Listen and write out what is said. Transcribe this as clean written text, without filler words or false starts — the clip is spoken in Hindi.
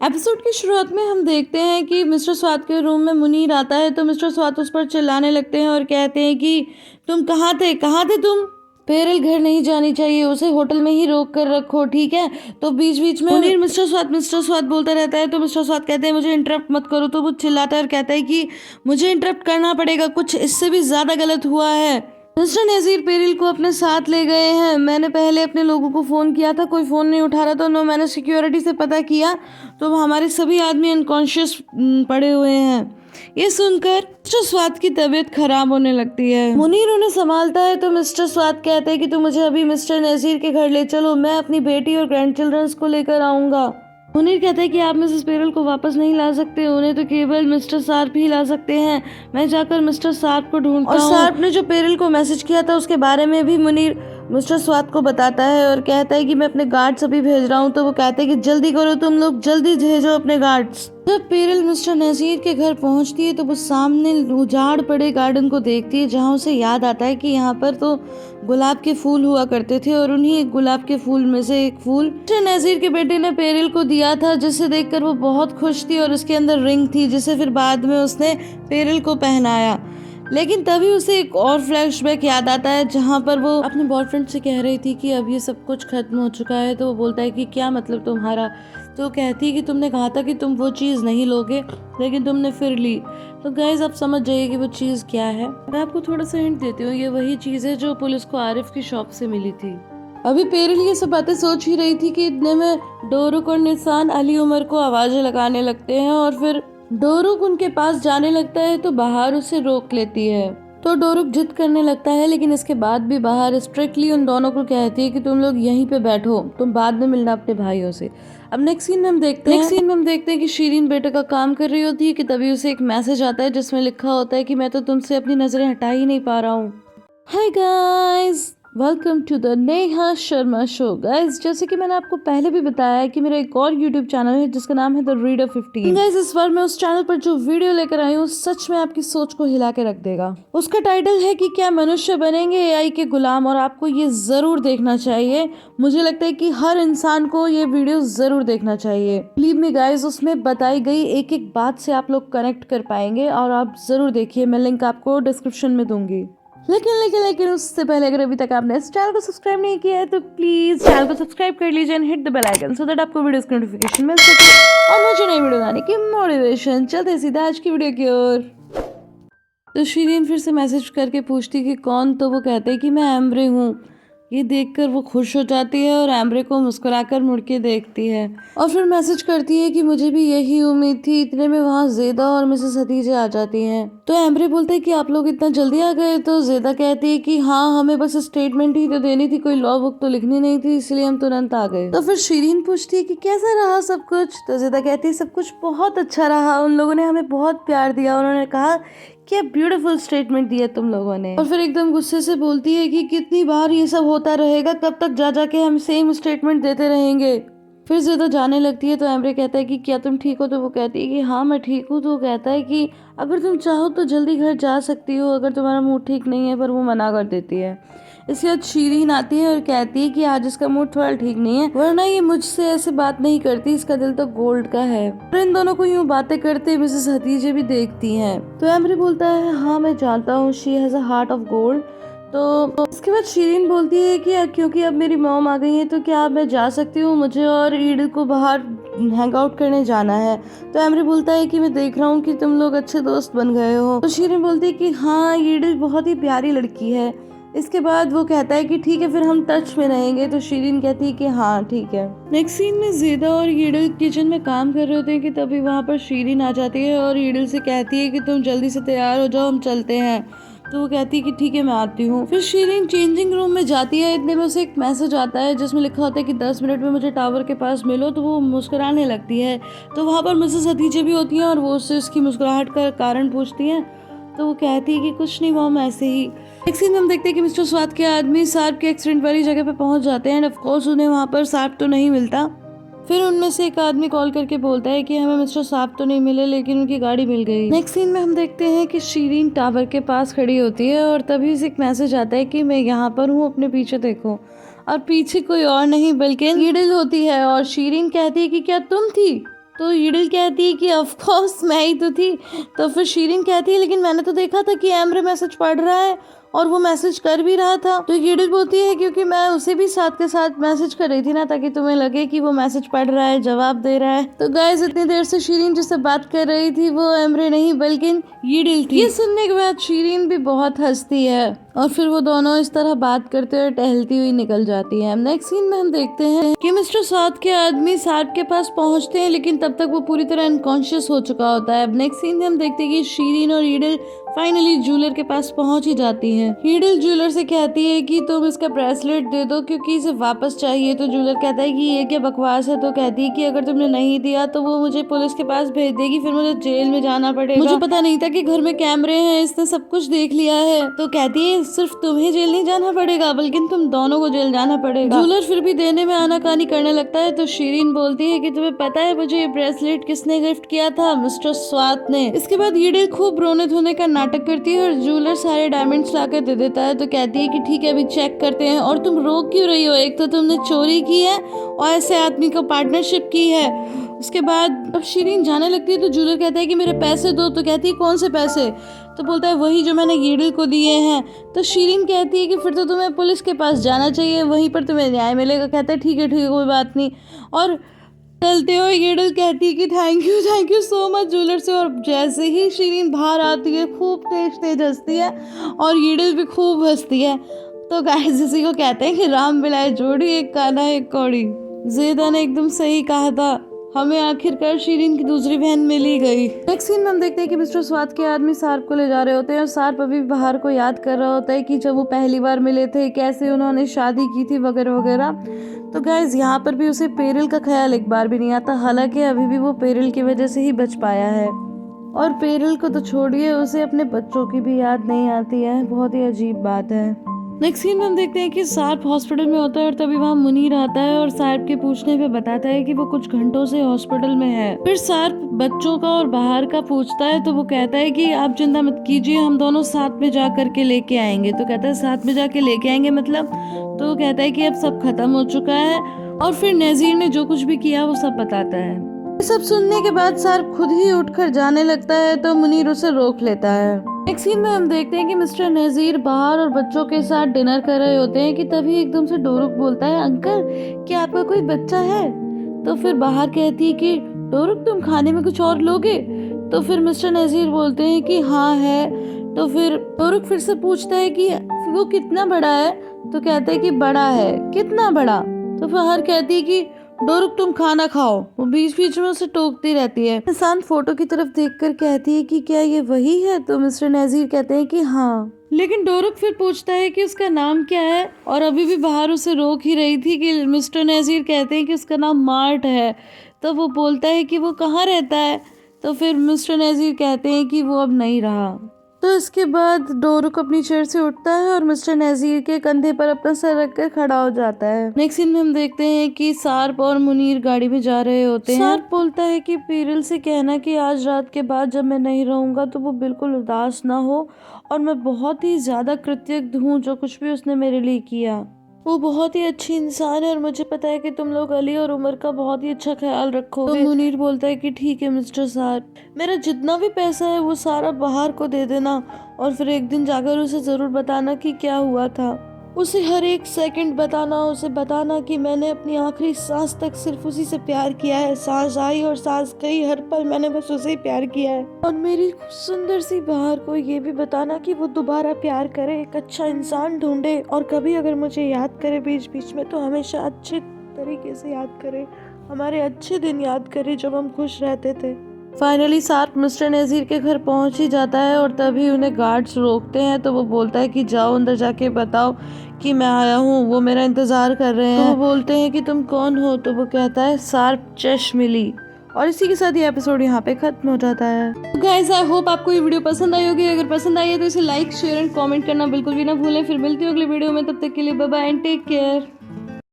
एपिसोड की शुरुआत में हम देखते हैं कि मिस्टर स्वात के रूम में मुनीर आता है तो मिस्टर स्वात उस पर चिल्लाने लगते हैं और कहते हैं कि तुम कहाँ थे तुम। पेरल घर नहीं जानी चाहिए, उसे होटल में ही रोक कर रखो, ठीक है। तो बीच बीच में मुनीर मिस्टर स्वात बोलता रहता है तो मिस्टर स्वात कहते हैं मुझे इंटरप्ट मत करो, तो वो चिल्लाता है और कहता है कि मुझे इंटरप्ट करना पड़ेगा, कुछ इससे भी ज्यादा गलत हुआ है। मिस्टर नजीर पेरिल को अपने साथ ले गए हैं। मैंने पहले अपने लोगों को फ़ोन किया था, कोई फ़ोन नहीं उठा रहा था, नो मैंने सिक्योरिटी से पता किया तो हमारे सभी आदमी अनकॉन्शियस पड़े हुए हैं। ये सुनकर मिस्टर स्वात की तबीयत खराब होने लगती है। मुनीर उन्हें संभालता है तो मिस्टर स्वात कहते हैं कि तुम मुझे अभी मिस्टर नजीर के घर ले चलो, मैं अपनी बेटी और ग्रैंड चिल्ड्रंस को लेकर आऊंगा। मुनीर कहता है कि आप मिसेस पेरल को वापस नहीं ला सकते, उन्हें तो केवल मिस्टर सार्प ही ला सकते हैं। मैं जाकर मिस्टर सार्प को ढूंढता हूँ। और सार्प ने जो पेरल को मैसेज किया था उसके बारे में भी मुनीर मिस्टर स्वात को बताता है और कहता है कि मैं अपने गार्ड्स अभी भेज रहा हूँ। तो वो कहते हैं कि जल्दी करो, तुम लोग जल्दी भेजो अपने गार्ड्स। जब पेरल मिस्टर नजीर के घर पहुंचती है तो वो सामने उजाड़ पड़े गार्डन को देखती है, जहाँ उसे याद आता है कि यहाँ पर तो गुलाब के फूल हुआ करते थे और उन्हीं एक गुलाब के फूल में से एक फूल मिस्टर नजीर के बेटे ने पेरल को दिया था, जिसे देखकर वो बहुत खुश थी और उसके अंदर रिंग थी जिसे फिर बाद में उसने पेरल को पहनाया। लेकिन तभी उसे एक और फ्लैशबैक याद आता है जहाँ पर वो अपने बॉयफ्रेंड से कह रही थी कि अब ये सब कुछ खत्म हो चुका है। तो वो बोलता है कि क्या मतलब तुम्हारा। तो कहती है कि तुमने कहा था कि तुम वो चीज़ नहीं लोगे लेकिन तुमने फिर ली। तो गाइज आप समझ जाइए कि वो चीज़ क्या है। मैं आपको थोड़ा सा हिंट देती हूँ, ये वही चीज़ है जो पुलिस को आरिफ की शॉप से मिली थी। अभी पेरल ये सब बातें सोच ही रही थी कि इतने में डोरुक और निसान अली उमर को आवाज़ें लगाने लगते हैं और फिर डोरुक उनके पास जाने लगता है तो बाहर उसे रोक लेती है। तो डोरुक जिद करने लगता है लेकिन इसके बाद भी बाहर स्ट्रिक्टली उन दोनों को कहती है कि तुम लोग यहीं पे बैठो, तुम बाद में मिलना अपने भाइयों से। अब नेक्स्ट सीन में हम देखते हैं कि शीरीन बेटे का काम कर रही होती है कि तभी उसे एक मैसेज आता है जिसमें लिखा होता है कि मैं तो तुमसे अपनी नजरें हटा ही नहीं पा रहा हूँ। Hi guys, welcome to the Neha Sharma show. Guys जैसे कि मैंने आपको पहले भी बताया है कि मेरा एक और यूट्यूब चैनल है जिसका नाम है द रीडर 15। गाइस इस बार मैं उस चैनल पर जो वीडियो लेकर आई हूँ सच में आपकी सोच को हिला के रख देगा। उसका टाइटल है कि क्या मनुष्य बनेंगे एआई के गुलाम, और आपको ये जरूर देखना चाहिए। मुझे लगता है कि हर इंसान को ये वीडियो जरूर देखना चाहिए। बिलीव मी गाइस, उसमें बताई गई एक एक बात से आप लोग कनेक्ट कर पाएंगे और आप जरूर देखिए। मैं लिंक आपको डिस्क्रिप्शन में दूंगी। लेकिन उससे पहले अगर अभी तक आपने इस चैनल को सब्सक्राइब नहीं किया है तो प्लीज चैनल को सब्सक्राइब कर लीजिए and hit the bell icon so that आपको वीडियोस की नोटिफिकेशन मिल सके और मुझे नई वीडियो बनाने की मोटिवेशन। चलते सीधा आज की वीडियो की ओर। तो शीरीन फिर से मैसेज करके पूछती कि कौन, तो वो कहते हैं कि मैं एम्ब्रे हूँ। ये देखकर वो खुश हो जाती है और एम्ब्रे को मुस्कुराकर मुड़ के देखती है और फिर मैसेज करती है कि मुझे भी यही उम्मीद थी। इतने में वहाँ जेदा और मिसेस हतीजे आ जाती हैं। तो एम्ब्रे बोलते हैं कि आप लोग इतना जल्दी आ गए। तो जेदा कहती है कि हाँ, हमें बस स्टेटमेंट ही तो देनी थी, कोई लॉ बुक तो लिखनी नहीं थी, इसलिए हम तुरंत आ गए। तो फिर शीरीन पूछती है कि कैसा रहा सब कुछ। तो जेदा कहती है सब कुछ बहुत अच्छा रहा, उन लोगों ने हमें बहुत प्यार दिया। उन्होंने कहा क्या ब्यूटीफुल स्टेटमेंट दिया तुम लोगों ने। और फिर एकदम गुस्से से बोलती है कि कितनी बार ये सब होता रहेगा, कब तक जा जाके हम सेम स्टेटमेंट देते रहेंगे। फिर ज़्यादा जाने लगती है तो एम्ब्रे कहता है कि क्या तुम ठीक हो। तो वो कहती है कि हाँ मैं ठीक हूँ। तो वो कहता है कि अगर तुम चाहो तो जल्दी घर जा सकती हो अगर तुम्हारा मूड ठीक नहीं है, पर वो मना कर देती है। इसके बाद शीरीन आती है और कहती है कि आज इसका मूड थोड़ा ठीक नहीं है, वरना ये मुझसे ऐसे बात नहीं करती, इसका दिल तो गोल्ड का है। और इन दोनों को यूं बातें करते मिसेस हतीजे भी देखती हैं। तो एम्ब्रे बोलता है हाँ मैं जानता हूँ, she has a heart of gold. तो इसके बाद शीरीन बोलती है कि क्योंकि अब मेरी मॉम आ गई है तो क्या मैं जा सकती हूँ, मुझे और ईड को बाहर हैंग आउट करने जाना है। तो एम्ब्रे बोलता है कि मैं देख रहा हूँ कि तुम लोग अच्छे दोस्त बन गए हो। तो शीरीन बोलती है कि हाँ ईड बहुत ही प्यारी लड़की है। इसके बाद वो कहता है कि ठीक है फिर हम टच में रहेंगे। तो शीरीन कहती है कि हाँ ठीक है। नेक्स्ट सीन में जेदा और ईडल किचन में काम कर रहे होते हैं कि तभी वहाँ पर शीरीन आ जाती है और ईडल से कहती है कि तुम जल्दी से तैयार हो जाओ, हम चलते हैं। तो वो कहती है कि ठीक है मैं आती हूँ। फिर शीरीन चेंजिंग रूम में जाती है, इतने में उसे एक मैसेज आता है जिसमें लिखा होता है कि 10 मिनट में मुझे टावर के पास मिलो। तो वो मुस्कुराने लगती है। तो वहाँ पर मिसेस हतीजे भी होती हैं और वो उससे उसकी मुस्कुराहट का कारण पूछती हैं। तो वो कहती है कि कुछ नहीं मॉम, ऐसे ही। एक सीन में हम देखते हैं कि मिस्टर स्वात के आदमी सार्प के एक्सीडेंट वाली जगह पे पहुंच जाते हैं एंड ऑफ कोर्स उन्हें वहाँ पर सार्प तो नहीं मिलता। फिर उनमें से एक आदमी कॉल करके बोलता है कि हमें मिस्टर साहब तो नहीं मिले लेकिन उनकी गाड़ी मिल गई। नेक्स्ट सीन में हम देखते हैं कि शीरीन टावर के पास खड़ी होती है और तभी से एक मैसेज आता है कि मैं यहाँ पर हूँ, अपने पीछे देखो। और पीछे कोई और नहीं बल्कि ईडल होती है और शीरीन कहती है कि क्या तुम थी। तो ईडिल कहती है कि ऑफ कोर्स मैं ही तो थी। तो फिर शीरीन कहती है लेकिन मैंने तो देखा था कि एम्बर मैसेज पढ़ रहा है और वो मैसेज कर भी रहा था। तो ईडिल बोलती है क्योंकि मैं उसे भी साथ के साथ मैसेज कर रही थी ना, ताकि तुम्हें लगे कि वो मैसेज पढ़ रहा है, जवाब दे रहा है। तो गाइस इतनी देर से शीरीन जिससे बात कर रही थी वो एम्बर नहीं बल्कि ईडिल थी। ये सुनने के बाद शीरीन भी बहुत हंसती है और फिर वो दोनों इस तरह बात करते हुए टहलती हुई निकल जाती है। नेक्स्ट सीन में हम देखते हैं कि मिस्टर साद के आदमी सार्प के पास पहुंचते हैं, लेकिन तब तक वो पूरी तरह अनकॉन्शियस हो चुका होता है। अब नेक्स्ट सीन में हम देखते हैं कि शीरीन और ईडिल फाइनली ज्वेलर के पास पहुंच ही जाती हैं। ईडिल ज्वेलर से कहती है कि तुम इसका ब्रेसलेट दे दो क्योंकि इसे वापस चाहिए। तो ज्वेलर कहता है कि ये क्या बकवास है। तो कहती है कि अगर तुमने नहीं दिया तो वो मुझे पुलिस के पास भेज देगी, फिर मुझे जेल में जाना पड़ेगा। मुझे पता नहीं था कि घर में कैमरे हैं, इसने सब कुछ देख लिया है। तो कहती है सिर्फ तुम्हें जेल नहीं जाना पड़ेगा बल्कि तुम दोनों को जेल जाना पड़ेगा। ज्वेलर फिर भी देने में आनाकानी करने लगता है। तो शीरीन बोलती है कि तुम्हें पता है मुझे ये ब्रेसलेट किसने गिफ्ट किया था? मिस्टर स्वात ने। इसके बाद ईडिल खूब रोने धोने का नाटक करती है और ज्वेलर सारे डायमंड्स लाकर दे देता है। तो कहती है कि ठीक है अभी चेक करते हैं। और तुम रो क्यों रही हो? एक तो तुमने चोरी की है और ऐसे आदमी को पार्टनरशिप की है। उसके बाद अब शीरीन जाने लगती है तो ज्वेलर कहता है कि मेरे पैसे दो। तो कहती है कौन से पैसे? तो बोलता है वही जो मैंने ईडिल को दिए हैं। तो शीरीन कहती है कि फिर तो तुम्हें पुलिस के पास जाना चाहिए, वहीं पर तुम्हें न्याय मिलेगा। कहता है ठीक है कोई बात नहीं। और चलते हुए ईडिल कहती है कि thank you so much jeweller से। और जैसे ही शीरीन बाहर आती है खूब तेज हंसती है और ईडिल भी खूब हंसती है। तो गाइस इसी को कहते हैं कि राम मिलाए जोड़ी, एक काना एक कौड़ी। ज़ेदा ने एकदम सही कहा था, हमें आखिरकार शीरीन की दूसरी बहन मिल ही गई। नेक्स्ट सीन में हम देखते हैं कि मिस्टर स्वात के आदमी सार्प को ले जा रहे होते हैं और सार्प अभी बाहर को याद कर रहा होता है कि जब वो पहली बार मिले थे, कैसे उन्होंने शादी की थी वगैरह वगैरह। तो गाइस यहाँ पर भी उसे पेरिल का ख्याल एक बार भी नहीं आता, हालांकि अभी भी वो पेरिल की वजह से ही बच पाया है। और पेरिल को तो छोड़िए, उसे अपने बच्चों की भी याद नहीं आती है। बहुत ही अजीब बात है। नेक्स्ट सीन में हम देखते हैं कि सार्प हॉस्पिटल में होता है और तभी वहाँ मुनीर आता है और सार्प के पूछने पे बताता है कि वो कुछ घंटों से हॉस्पिटल में है। फिर सार्प बच्चों का और बाहर का पूछता है तो वो कहता है कि आप चिंता मत कीजिए, हम दोनों साथ में जा करके लेके आएंगे। तो कहता है साथ में जाके लेके आएंगे मतलब? तो वो कहता है कि अब सब खत्म हो चुका है। और फिर नजीर ने जो कुछ भी किया वो सब बताता है। सब सुनने के बाद सार्प खुद ही उठकर जाने लगता है तो मुनीर उसे रोक लेता है। नेक्स्ट सीन में हम देखते हैं कि मिस्टर नजीर बाहर और बच्चों के साथ डिनर कर रहे होते हैं कि तभी एकदम से डोरुक बोलता है अंकल क्या आपका कोई बच्चा है? तो फिर बाहर कहती है कि डोरुक तुम खाने में कुछ और लोगे? तो फिर मिस्टर नजीर बोलते हैं कि हाँ है। तो फिर डोरुक फिर से पूछता है कि वो कितना बड़ा है? तो कहते हैं कि बड़ा है। कितना बड़ा? तो फहर कहती है कि डोरुक तुम खाना खाओ। वो बीच बीच में उसे टोकती रहती है। इंसान फोटो की तरफ देखकर कहती है कि क्या ये वही है? तो मिस्टर नजीर कहते हैं कि हाँ। लेकिन डोरुक फिर पूछता है कि उसका नाम क्या है और अभी भी बाहर उसे रोक ही रही थी कि मिस्टर नजीर कहते हैं कि उसका नाम मार्ट है। तो वो बोलता है कि वो कहाँ रहता है? तो फिर मिस्टर नजीर कहते हैं कि वो अब नहीं रहा। तो इसके बाद डोरुक अपनी चेयर से उठता है और मिस्टर नजीर के कंधे पर अपना सर रखकर खड़ा हो जाता है। नेक्स्ट सीन में हम देखते हैं कि सार्प और मुनीर गाड़ी में जा रहे होते हैं। सार्प बोलता है कि पेरिल से कहना कि आज रात के बाद जब मैं नहीं रहूंगा तो वो बिल्कुल उदास ना हो और मैं बहुत ही ज्यादा कृतज्ञ हूँ जो कुछ भी उसने मेरे लिए किया। वो बहुत ही अच्छी इंसान है और मुझे पता है कि तुम लोग अली और उमर का बहुत ही अच्छा ख्याल रखोगे। तो मुनीर बोलता है कि ठीक है मिस्टर सार्प, मेरा जितना भी पैसा है वो सारा बाहर को दे देना और फिर एक दिन जाकर उसे ज़रूर बताना कि क्या हुआ था। उसे हर एक सेकंड बताना, उसे बताना कि मैंने अपनी आखिरी सांस तक सिर्फ उसी से प्यार किया है। सांस आई और सांस गई, हर पल मैंने बस उसे ही प्यार किया है। और मेरी सुंदर सी बहार को ये भी बताना कि वो दोबारा प्यार करे, एक अच्छा इंसान ढूंढे और कभी अगर मुझे याद करे बीच बीच में तो हमेशा अच्छे तरीके से याद करे, हमारे अच्छे दिन याद करे जब हम खुश रहते थे। फाइनली सार्प मिस्टर नजीर के घर पहुंच ही जाता है और तभी उन्हें गार्ड्स रोकते हैं। तो वो बोलता है कि जाओ अंदर जाके बताओ कि मैं आया हूँ, वो मेरा इंतजार कर रहे हैं। तो वो बोलते हैं कि तुम कौन हो? तो वो कहता है सार्प चश्मिली। और इसी के साथ ये एपिसोड यहाँ पे खत्म हो जाता है। गाइस आई होप आपको ये वीडियो पसंद आई होगी। अगर पसंद आई है तो इसे लाइक शेयर एंड कमेंट करना बिल्कुल भी ना भूलें। फिर मिलती हूँ अगले वीडियो में, तब तक के लिए bye bye and take care.